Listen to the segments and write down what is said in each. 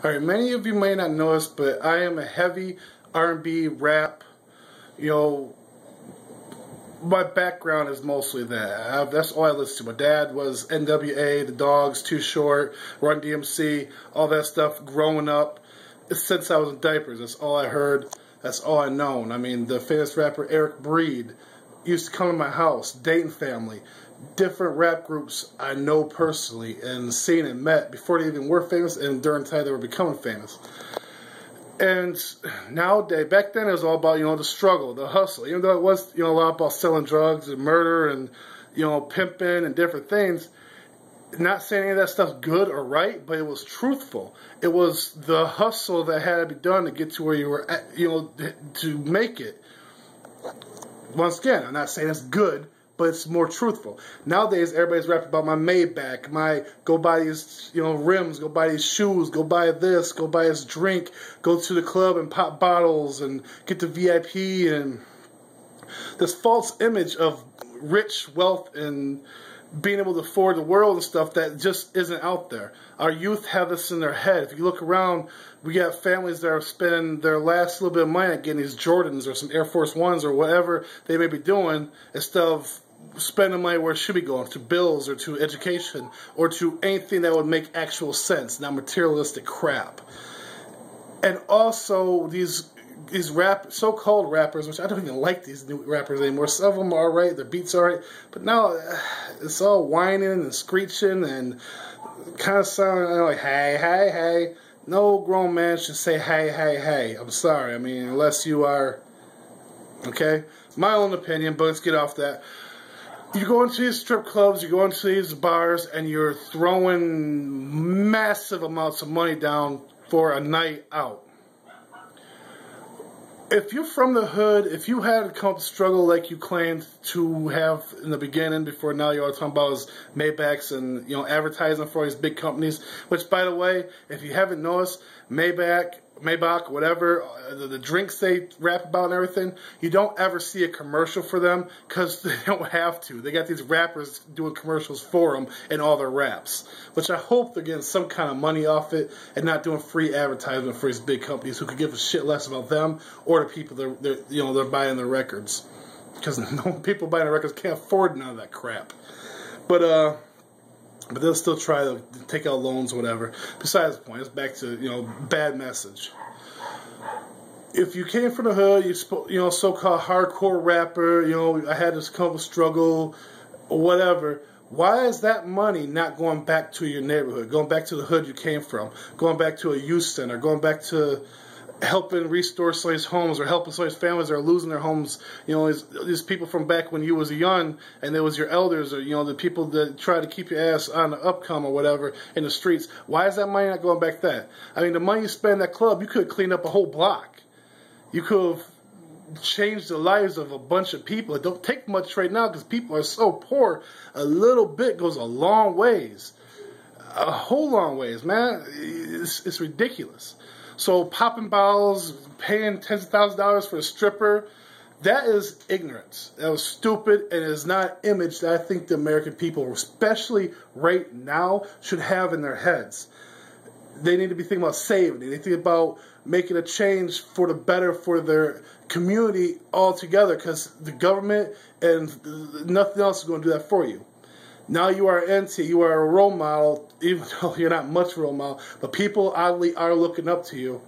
Alright, many of you may not know this, but I am a heavy R&B, rap, my background is mostly that. That's all I listen to. My dad was NWA, The Dogs, Too Short, Run DMC, all that stuff growing up. Since I was in diapers, that's all I heard. That's all I known. I mean, the famous rapper Eric Breed used to come to my house, Dayton Family. Different rap groups I know personally and seen and met before they even were famous and during the time they were becoming famous. And nowadays, back then it was all about, the struggle, the hustle. Even though it was, a lot about selling drugs and murder and, pimping and different things. Not saying any of that stuff's good or right, but it was truthful. It was the hustle that had to be done to get to where you were at, to make it. Once again, I'm not saying it's good, but it's more truthful. Nowadays, everybody's rapping about my Maybach, go buy these, rims, go buy these shoes, go buy this, go buy this drink, go to the club and pop bottles and get the VIP, and this false image of rich wealth and being able to afford the world and stuff that just isn't out there. Our youth have this in their head. If you look around, we got families that are spending their last little bit of money on getting these Jordans or some Air Force Ones or whatever they may be doing, instead of spending money where it should be going, to bills or to education or to anything that would make actual sense, not materialistic crap. And also these so-called rappers, which I don't even like these new rappers anymore. Some of them are alright, their beats are alright, but now it's all whining and screeching and kind of sounding like, hey, hey, hey. No grown man should say, hey, hey, hey. I'm sorry. I mean, unless you are, okay? My own opinion, but let's get off that. You go into these strip clubs, you go into these bars, and you're throwing massive amounts of money down for a night out. If you're from the hood, if you had to come to struggle like you claimed to have in the beginning, before now you're all talking about is Maybachs and advertising for these big companies, which, by the way, if you haven't noticed, Maybach, whatever, the drinks they rap about and everything, you don't ever see a commercial for them because they don't have to. They got these rappers doing commercials for them in all their raps, which I hope they're getting some kind of money off it and not doing free advertisement for these big companies who could give a shit less about them or the people they're buying their records, because people buying the records can't afford none of that crap. But they'll still try to take out loans or whatever. Besides the point, it's back to, bad message. If you came from the hood, you so-called hardcore rapper, I had this kind of struggle, or whatever, why is that money not going back to your neighborhood, going back to the hood you came from, going back to a youth center, going back to helping restore somebody's homes or helping somebody's families that are losing their homes, these people from back when you was young and there was your elders or, the people that try to keep your ass on the upcome or whatever in the streets. Why is that money not going back that? I mean, the money you spend in that club, you could have cleaned up a whole block. You could have changed the lives of a bunch of people. It don't take much right now because people are so poor. A little bit goes a long ways. A whole long ways, man. It's ridiculous. So popping bottles, paying tens of thousands of dollars for a stripper, that is ignorance. That was stupid, and it is not an image that I think the American people, especially right now, should have in their heads. They need to be thinking about saving. They need to think about making a change for the better for their community altogether, because the government and nothing else is going to do that for you. Now you are an entity, you are a role model, even though you're not much role model, but people oddly are looking up to you.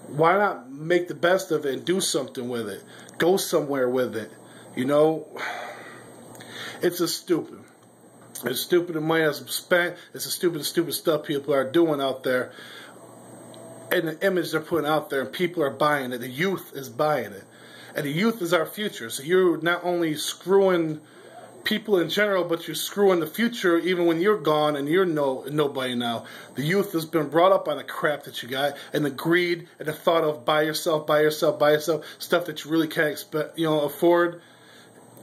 Why not make the best of it and do something with it? Go somewhere with it. It's just stupid. It's stupid the money that's spent. It's the stupid stuff people are doing out there. And the image they're putting out there, and people are buying it. The youth is buying it. And the youth is our future. So you're not only screwing people in general, but you're screwing the future even when you're gone and you're nobody now. The youth has been brought up on the crap that you got and the greed and the thought of buy yourself, stuff that you really can't afford.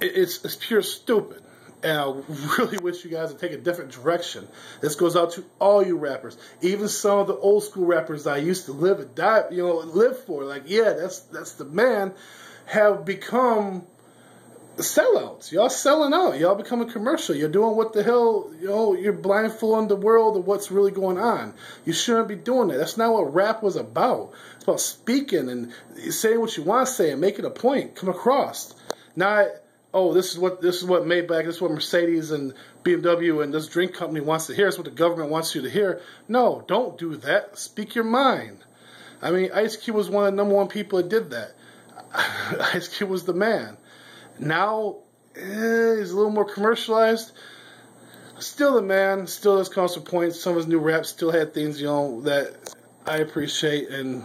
It's pure stupid. And I really wish you guys would take a different direction. This goes out to all you rappers, even some of the old school rappers I used to live and die, live for. Like, yeah, that's the man, have become sellouts. Y'all selling out. Y'all becoming commercial. You're doing what the hell, you're blindfolding the world of what's really going on. You shouldn't be doing that. That's not what rap was about. It's about speaking and saying what you want to say and making a point, come across. Not, oh, this is what Maybach, this is what Mercedes and BMW and this drink company wants to hear. It's what the government wants you to hear. No, don't do that. Speak your mind. I mean, Ice Cube was one of the #1 people that did that. Ice Cube was the man. Now, he's a little more commercialized. Still the man, still does come some points. Some of his new raps still had things, that I appreciate and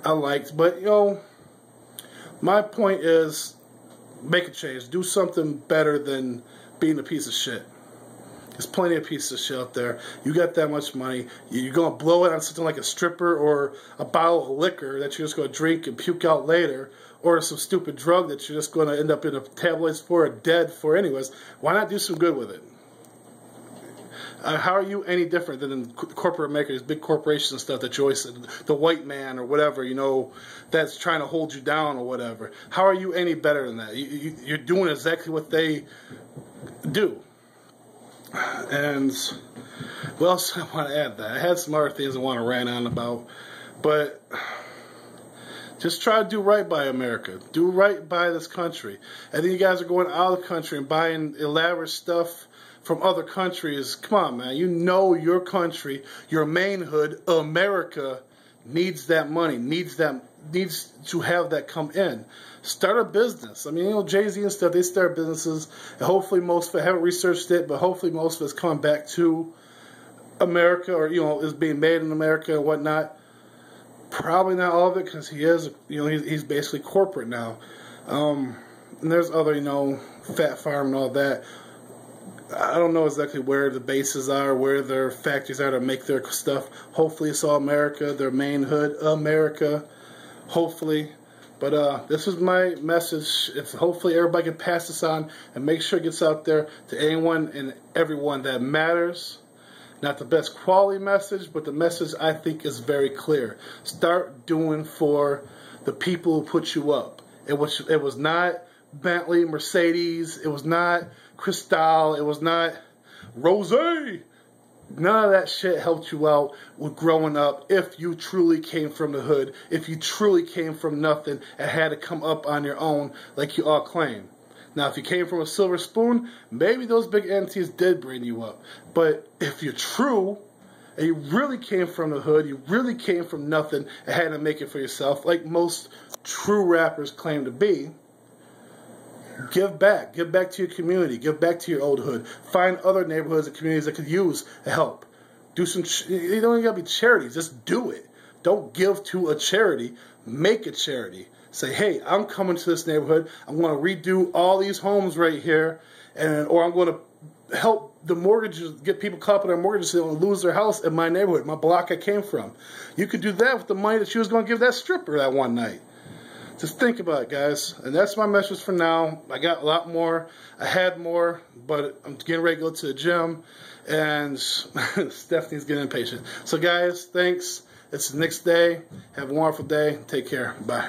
I liked. But, my point is, make a change. Do something better than being a piece of shit. There's plenty of pieces of shit out there. You got that much money. You're going to blow it on something like a stripper or a bottle of liquor that you're just going to drink and puke out later, or some stupid drug that you're just going to end up in a tabloids for or dead for anyways. Why not do some good with it? How are you any different than corporate makers, big corporations and stuff that you always said, the white man or whatever, that's trying to hold you down or whatever? How are you any better than that? You're doing exactly what they do. And what else I want to add that? I had some other things I want to rant on about, but just try to do right by America. Do right by this country. And then you guys are going out of the country and buying elaborate stuff from other countries. Come on, man. You know your country, your mainhood, America, needs that money, needs to have that come in. Start a business. I mean, Jay-Z and stuff, they start businesses, and hopefully most of it, I haven't researched it, but hopefully most of it's coming back to America, or, is being made in America and whatnot. Probably not all of it, because he is, he's basically corporate now. And there's other, Fat Farm and all that. I don't know exactly where the bases are, where their factories are to make their stuff. Hopefully it's all America, their main hood, America. Hopefully. But this is my message. Hopefully everybody can pass this on and make sure it gets out there to anyone and everyone that matters. Not the best quality message, but the message I think is very clear. Start doing for the people who put you up. It was not Bentley, Mercedes. It was not Cristal. It was not Rose. None of that shit helped you out with growing up if you truly came from the hood, if you truly came from nothing and had to come up on your own like you all claim. Now, if you came from a silver spoon, maybe those big entities did bring you up. But if you're true, and you really came from the hood, you really came from nothing and had to make it for yourself, like most true rappers claim to be, give back. Give back to your community. Give back to your old hood. Find other neighborhoods and communities that could use help. Do some, you don't even got to be charities. Just do it. Don't give to a charity. Make a charity. Say, hey, I'm coming to this neighborhood. I'm going to redo all these homes right here. Or I'm going to help the mortgages, get people caught up in their mortgages so they don't lose their house in my neighborhood, my block I came from. You could do that with the money that she was going to give that stripper that one night. Just think about it, guys. And that's my message for now. I got a lot more. I had more, but I'm getting ready to go to the gym. And Stephanie's getting impatient. So, guys, thanks. It's the next day. Have a wonderful day. Take care. Bye.